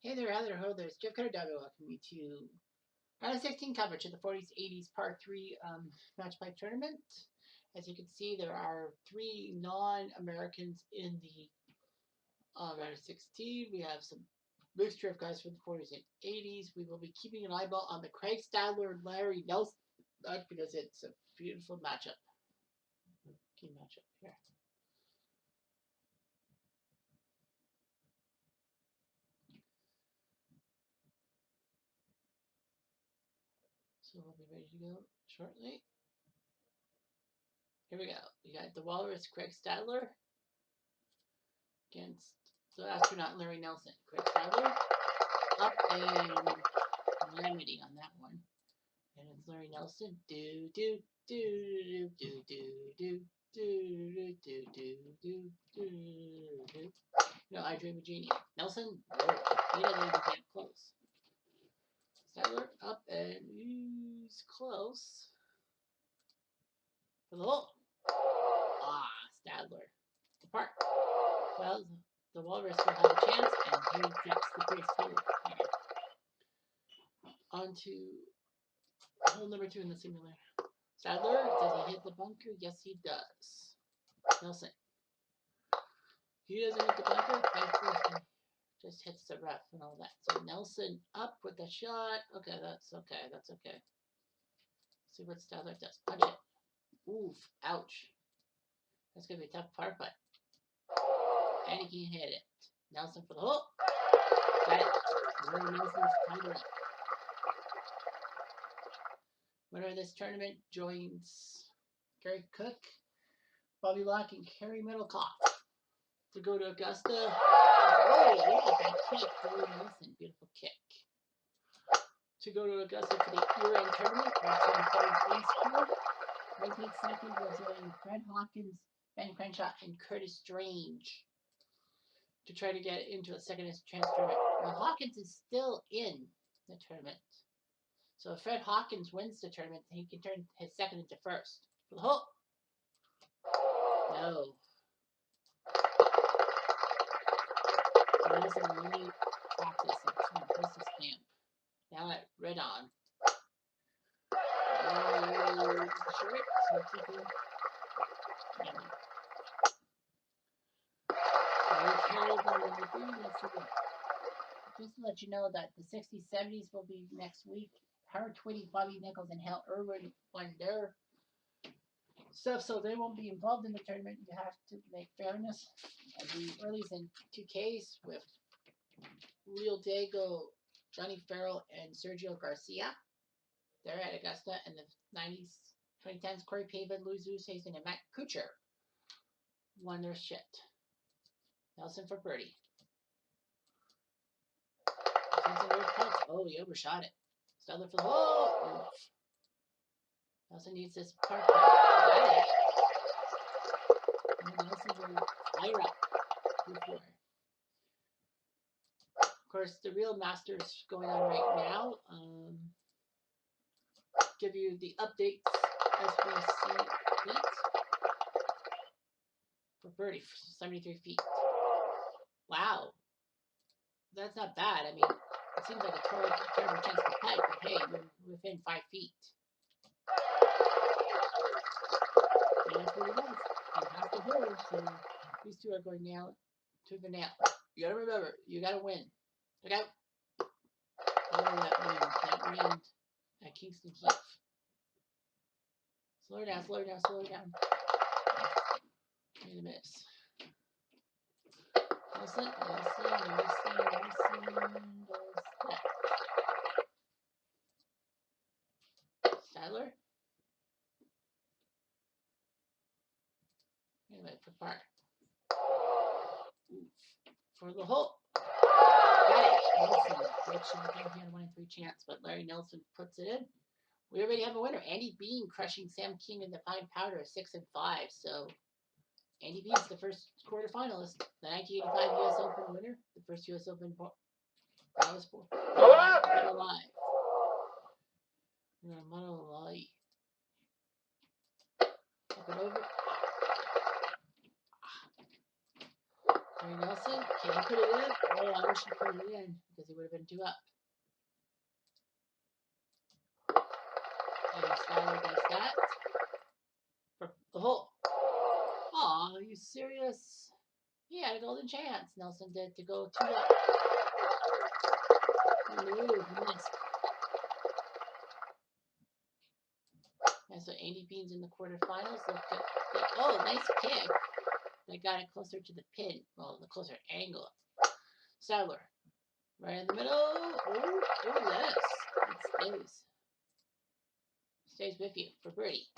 Hey there, other holders. Jeff Cardano welcoming you to round of 16 coverage of the 40s 80s Par 3 match play tournament. As you can see, there are 3 non-Americans in the round of 16. We have some mixture of guys from the 40s and 80s. We will be keeping an eyeball on the Craig Stadler and Larry Nelson because it's a beautiful matchup. Key matchup here. So we'll be ready to go shortly. Here we go. We got the Walrus Craig Stadler against the astronaut Larry Nelson. Craig Stadler up and calamity on that one. And it's Larry Nelson. Do do do do do do do do do do do. No, I Dream of Genie. Nelson, whoa, he doesn't even get close. Stadler up and he's close. For the hole. Stadler. Apart. Well, the Walrus will have a chance, and he gets the first hole here. On to hole number 2 in the simulator. Stadler, does he hit the bunker? Yes, he does. Nelson. He doesn't hit the bunker. Just hits the rough and all that. So Nelson up with the shot. Okay, that's okay. That's okay. See what Stadler does. Punch it. Oof. Ouch. That's going to be a tough par putt. And he can hit it. Nelson for the hole. Got it. Larry Nelson's tied it up. Winner of this tournament joins Gary Cook, Bobby Locke, and Kerry Middlecoff to go to Augusta. Oh, look at that kick. Larry Nelson, beautiful kick. To go to Augusta for the year-end tournament. That's on Thursday. Right second was Fred Hawkins, Ben Crenshaw, and Curtis Strange to try to get into a second chance tournament. Now, Hawkins is still in the tournament. So if Fred Hawkins wins the tournament, he can turn his second into first. For the hole. No. So this is really practice. This is stamp. Now at red on. Short. So keep it. Just to let you know that the 60s, 70s will be next week. Howard Twitty, Bobby Nichols, and Hal Irwin won their stuff, so they won't be involved in the tournament. You have to make fairness. The earlies and 2Ks with Real Dago, Johnny Farrell, and Sergio Garcia. They're at Augusta, and the 90s, 2010s, Corey Pavin, Louis Oosthuizen, and Matt Kuchar won their shit. Nelson for birdie. Oh, he overshot it. Stadler for the hole. Nelson needs this par putt. Got it. And Nelson will fire up. Of course, the real Masters going on right now. Give you the updates as we see it. For birdie, 73 feet. Wow. That's not bad. I mean, it seems like a terrible chance to putt, but hey, you're within 5 feet. And that's what he does. And half the hole, so these two are going nail to the nail. You gotta remember, you gotta win. Look out. Oh, that wind at Kingston Heath. Slow her down, slow her down, slow her down. Made a miss. Nelson. Stadler. Anyway, for par. For the hole. Got it. Nelson. Great shot. He had a 1 in 3 chance, but Larry Nelson puts it in. We already have a winner. Andy Bean crushing Sam King in the fine powder, 6 and 5. So Andy Bean's the first quarterfinalist, the 1985 U.S. Open winner, the first U.S. Open alive. Up and over. Larry Nelson, can he put it in? Oh, wish he put it in because he would have been 2 up. And Skylar does that for the hole. Aw, are you serious? He had a golden chance. Nelson did to go 2 up. No, he missed. And so Andy Bean's in the quarterfinals. Oh, nice kick. That got it closer to the pin. Well, the closer angle. Sadler. Right in the middle. Oh, yes. It stays. Stays with you for birdie.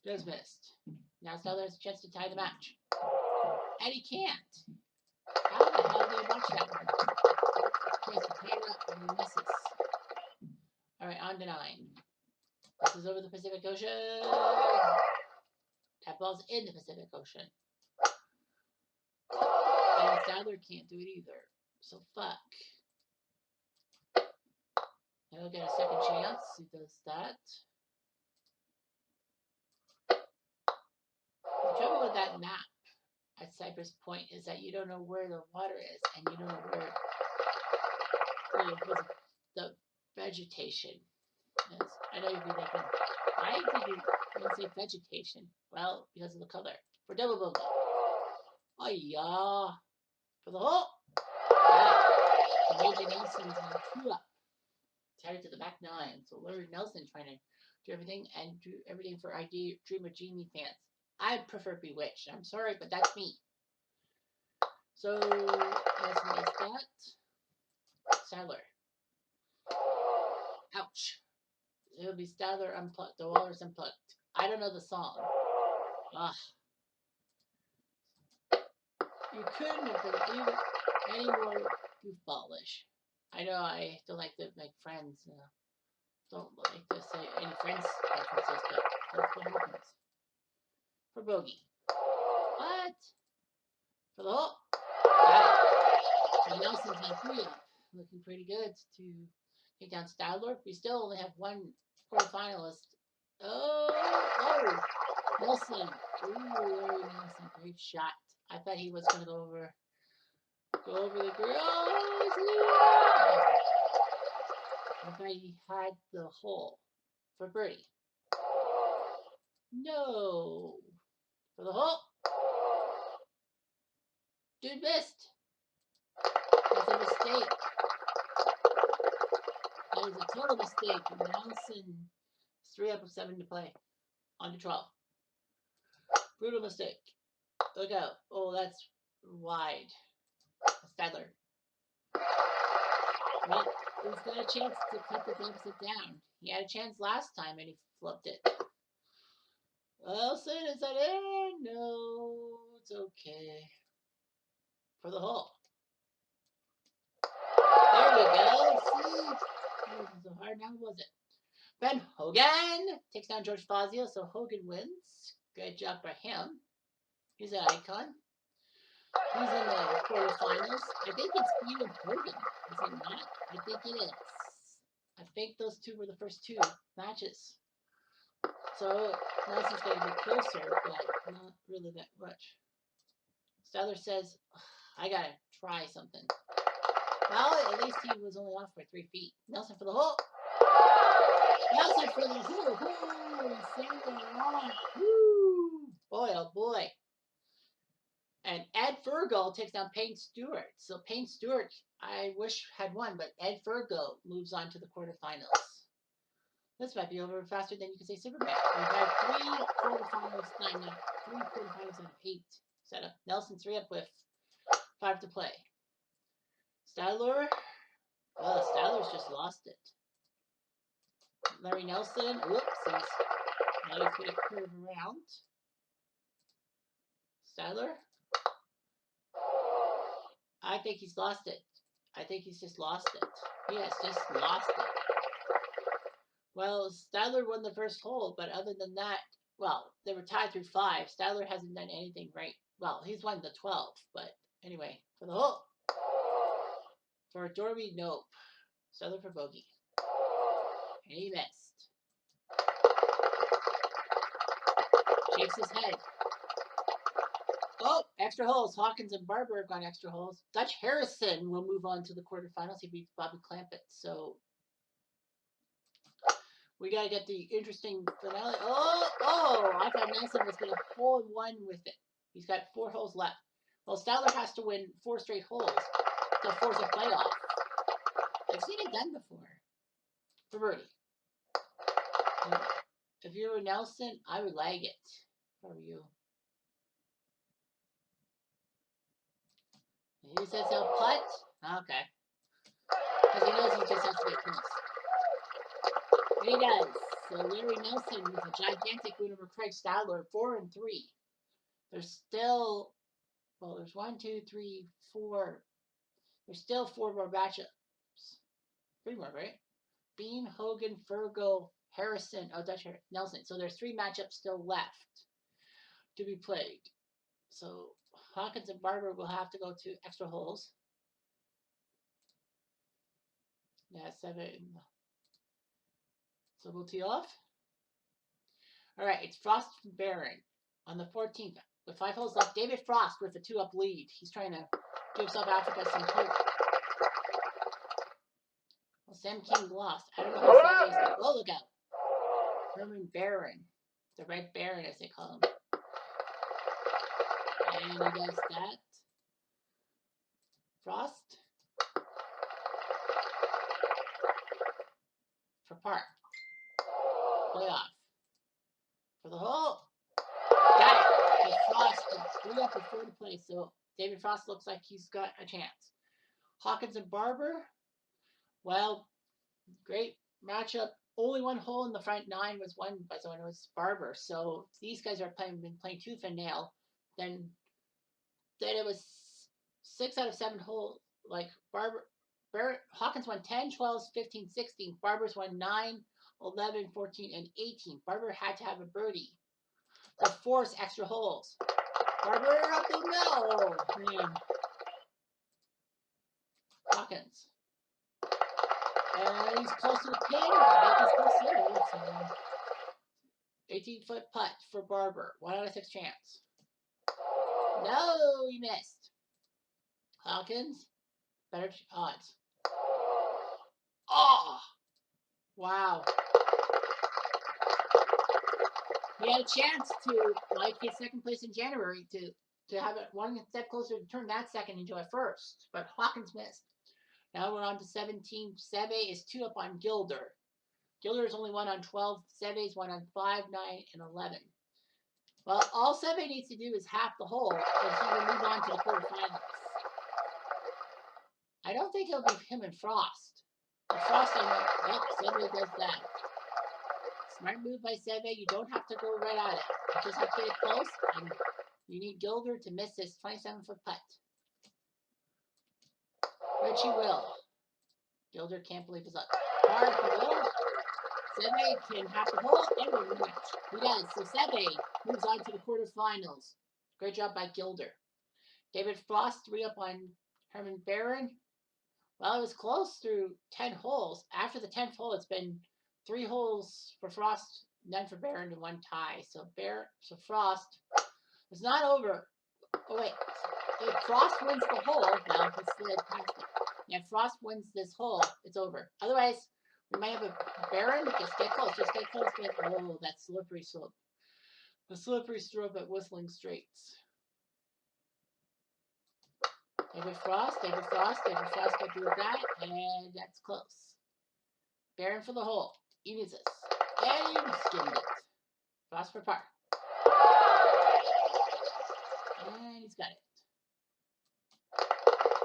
Just missed. Now Sadler has a chance to tie the match. And he can't. How the hell did I watch that one? Chance to tie it up and he misses. Alright, on to 9. This is over the Pacific Ocean. That ball's in the Pacific Ocean. And Sadler can't do it either. So fuck. And he'll get a second chance. He does that. The trouble with that map at Cypress Point is that you don't know where the water is and you don't know where the vegetation is. I know you'd be thinking, why did you say vegetation? Well, because of the color. For double bogey. Oh yeah. For the hole. Major Nelson's on 2 up. Tied to the back 9. So Larry Nelson trying to do everything and do everything for Dream of Genie fans. I prefer Bewitched. I'm sorry, but that's me. So Nelson does that. Sadler. Ouch. It'll be Sadler unplugged. The Walrus unplugged. I don't know the song. Ugh. You couldn't have been any more goofballish. I know I don't like to make friends. Don't like to say any friends references, but that's what happens. For bogey. What? For the hole. Got it. So Nelson's on 3 up. Looking pretty good to take down Stadler. We still only have 1 quarterfinalist. Oh! Nelson. Ooh, Larry Nelson. Great shot. I thought he was going to go over the grill. I thought he had the hole for birdie. No. For the hole. Dude missed. That's a mistake. That was a total mistake. Nelson is 3 up with 7 to play. On to 12. Brutal mistake. Look out. Oh, that's wide. Stadler. Well, he's got a chance to cut the deficit down. He had a chance last time and he flipped it. Wilson, is that in? No, it's okay. For the hole. There we go. See? That wasn't so hard now, was it? Ben Hogan takes down George Fazio, so Hogan wins. Good job for him. He's an icon. He's in the quarterfinals. I think it's Steve and Hogan. Is it not? I think it is. I think those two were the first 2 matches. So Nelson's going to be closer, but not really that much. Stadler says, I got to try something. Well, at least he was only off by 3 feet. Nelson for the hole. Nelson for the hole. Oh, saved it on. Woo! Boy, oh boy. And Ed Fergal takes down Payne Stewart. So Payne Stewart, I wish had won, but Ed Fergal moves on to the quarterfinals. This might be over faster than you can say Superman. We've had 3 quarterfinals lined up. 3 quarterfinals out of 8 set up. Nelson 3 up with 5 to play. Stadler. Well, Stadler's just lost it. Larry Nelson. Whoopsies. Now he's going to curve around. Stadler. I think he's lost it. I think he's just lost it. He has just lost it. Well, Stadler won the first hole, but other than that, well, they were tied through 5. Stadler hasn't done anything right. Well, he's won the 12, but anyway, for the hole. For Dorby, nope. Stadler for bogey. And he missed. Shakes his head. Oh, extra holes. Hawkins and Barber have gone extra holes. Dutch Harrison will move on to the quarterfinals. He beats Bobby Clampett. So we got to get the interesting finale. I thought Nelson was going to hole in one with it. He's got 4 holes left. Well, Stowler has to win 4 straight holes to force a playoff. I've seen it done before. For birdie. If you were Nelson, I would lag it. How are you? He says he'll putt. Okay. Because he knows he just has to get close. And he does. So Larry Nelson with a gigantic win over Craig Stowler, 4-3. There's still, well, there's 1, 2, 3, 4. There's still 4 more matchups. 3 more, right? Bean, Hogan, Fergal, Harrison, Dutch Nelson. So there's 3 matchups still left to be played. So Hawkins and Barber will have to go to extra holes. Yeah, 7. So we'll tee off. All right, it's Frost and Barron on the 14th. With 5 holes left, David Frost with a 2-up lead. He's trying to give South Africa some hope. Well, Sam King lost. I don't know how Sam is. Oh, look out. Herman Barron. The Red Baron, as they call him. And he does that. Frost. For par. Playoff. For the hole. Got it. With Frost 3 up with 4 to play. So David Frost looks like he's got a chance. Hawkins and Barber. Well, great matchup. Only 1 hole in the front 9 was won by someone who was Barber. So these guys are been playing tooth and nail. Then it was 6 out of 7 holes. Like Hawkins won 10, 12, 15, 16. Barber's won 9, 11, 14, and 18. Barber had to have a birdie to force extra holes. Barber up the middle. Man. Hawkins. And he's close to the pin. I think he's close there. 18-foot putt for Barber. 1 out of 6 chance. No, he missed. Hawkins. Better odds. Oh! Wow. He had a chance to, like, get 2nd place in January to have it 1 step closer to turn that 2nd into a 1st. But Hawkins missed. Now we're on to 17. Seve is 2 up on Gilder. Gilder is only 1 on 12. Seve is 1 on 5, 9, and 11. Well, all Seve needs to do is half the hole, and he will move on to the quarterfinals. I don't think it'll be him and Frost. But Frost, yep, Seve does that. Smart move by Seve. You don't have to go right at it. You just have to get close, and you need Gilder to miss this 27-foot putt. Which he will. Gilder can't believe his luck. Hard he will. Seve can have the hole and win the match. He does. So Seve moves on to the quarterfinals. Great job by Gilder. David Frost 3 up on Herman Barron. Well, it was close through 10 holes. After the 10th hole, it's been 3 holes for Frost, none for Barron, and 1 tie. So Frost is not over. Oh wait, if Frost wins the hole, now he slid past it. If Frost wins this hole, it's over. Otherwise, we might have a Barron. Just get close. Just get close. Oh, that slippery slope. The slippery slope at Whistling Straits. David Frost will do that, and that's close. Barron for the hole. He misses. And he skimmed it. Frost for par. And he's got it.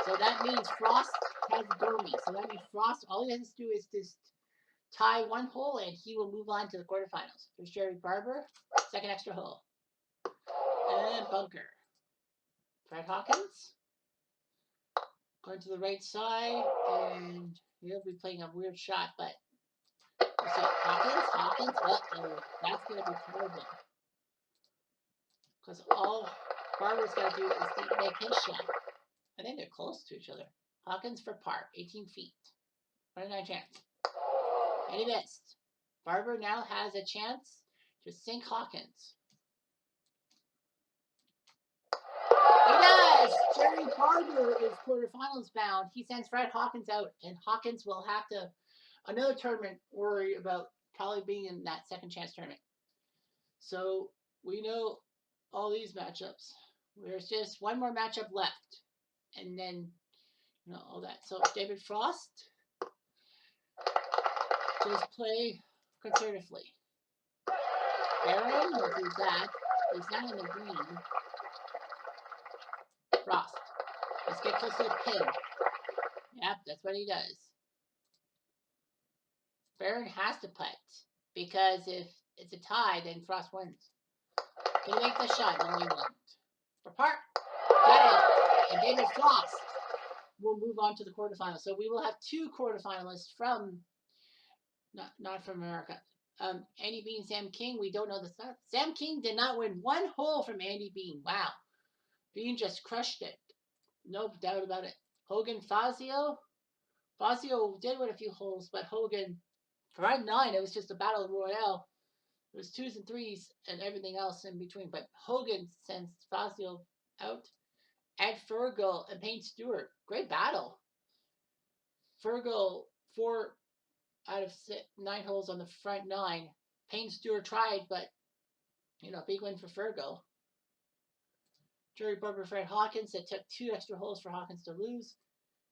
So that means Frost has bogey. So that means Frost, all he has to do is just tie 1 hole, and he will move on to the quarterfinals. There's Jerry Barber, 2nd extra hole. And bunker. Fred Hawkins. Going to the right side, and he'll be playing a weird shot, but we'll see. Hawkins, uh-oh, that's going to be terrible. Because all Barber's got to do is make his shot. I think they're close to each other. Hawkins for par, 18 feet. 29 chance. And he missed. Barber now has a chance to sink Hawkins. Jerry Barber is quarterfinals bound. He sends Fred Hawkins out, and Hawkins will have to another tournament worry about probably being in that second chance tournament. So we know all these matchups. There's just one more matchup left, and then all that. So David Frost, just play conservatively. Aaron will do that. He's not in the green. Frost. Let's get close to the pin. Yep, that's what he does. Barron has to putt, because if it's a tie, then Frost wins. He make the shot, no he won't. For par, get it, and David Frost will move on to the quarterfinals. So we will have two quarterfinalists from, not from America. Andy Bean, Sam King, we don't know the stuff. Sam King did not win one hole from Andy Bean. Wow. Bean just crushed it. No doubt about it. Hogan, Fazio. Fazio did win a few holes, but Hogan, for round 9, it was just a battle royale. It was 2s and 3s and everything else in between. But Hogan sends Fazio out. Ed Fergal and Payne Stewart. Great battle. Fergal, 4 out of 9 holes on the front 9. Payne Stewart tried, but, big win for Fergal. Jerry Barber, Fred Hawkins. It took 2 extra holes for Hawkins to lose.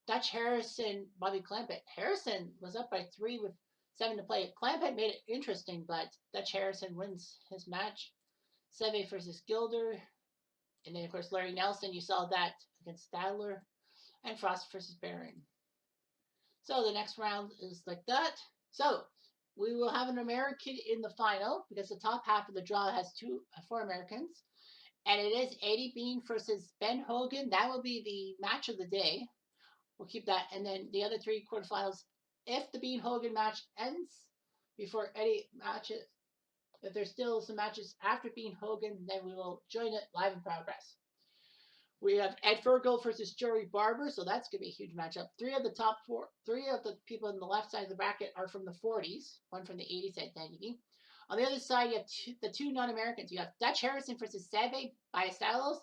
Dutch Harrison, Bobby Clampett. Harrison was up by 3 with 7 to play. Clampett made it interesting, but Dutch Harrison wins his match. Seve versus Gilder. And then, of course, Larry Nelson. You saw that against Stadler. And Frost versus Barron. So the next round is like that. So we will have an American in the final, because the top half of the draw has 4 Americans. And it is Eddie Bean versus Ben Hogan. That will be the match of the day. We'll keep that. And then the other 3 quarterfinals, if the Bean Hogan match ends before Eddie matches, if there's still some matches after Bean Hogan, then we will join it live in progress. We have Ed Fergal versus Jerry Barber, so that's going to be a huge matchup. 3 of the people in the left side of the bracket are from the 40s, one from the 80s at Danny. On the other side, you have the 2 non-Americans. You have Dutch Harrison versus Seve Ballesteros,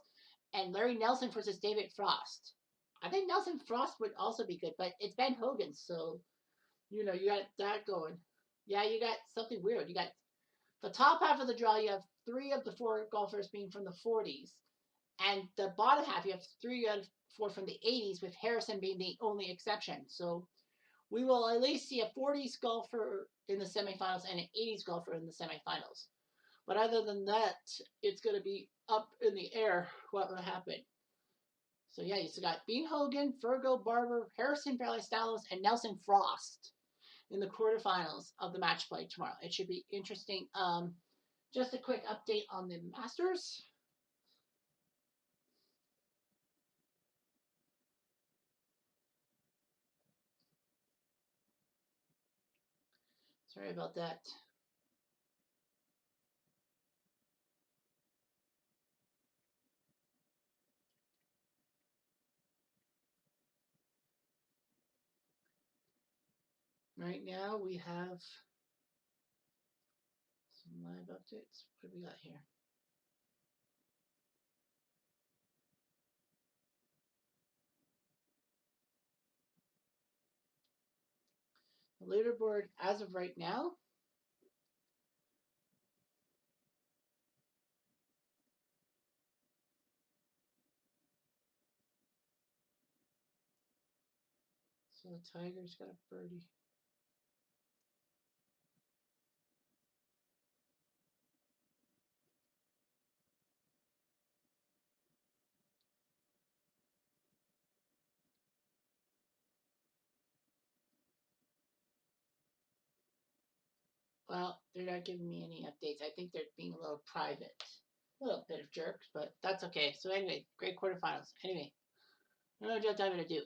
and Larry Nelson versus David Frost. I think Nelson Frost would also be good, but it's Ben Hogan, so, you got that going. Yeah, you got something weird. You got the top half of the draw, you have 3 of the 4 golfers being from the 40s. And the bottom half, you have 3 out of 4 from the 80s, with Harrison being the only exception. So we will at least see a 40s golfer in the semifinals and an 80s golfer in the semifinals. But other than that, it's going to be up in the air what will happen. So yeah, you still got Bean Hogan, Fergal, Barber, Harrison Ballesteros, and Nelson Frost in the quarterfinals of the match play tomorrow. It should be interesting. Just a quick update on the Masters. Sorry about that. Right now we have some live updates. What do we got here? The leaderboard as of right now. So the Tiger's got a birdie. Well, they're not giving me any updates. I think they're being a little private. A little bit of jerks, but that's okay. So anyway, great quarterfinals. Anyway, I don't know what I'm going to do.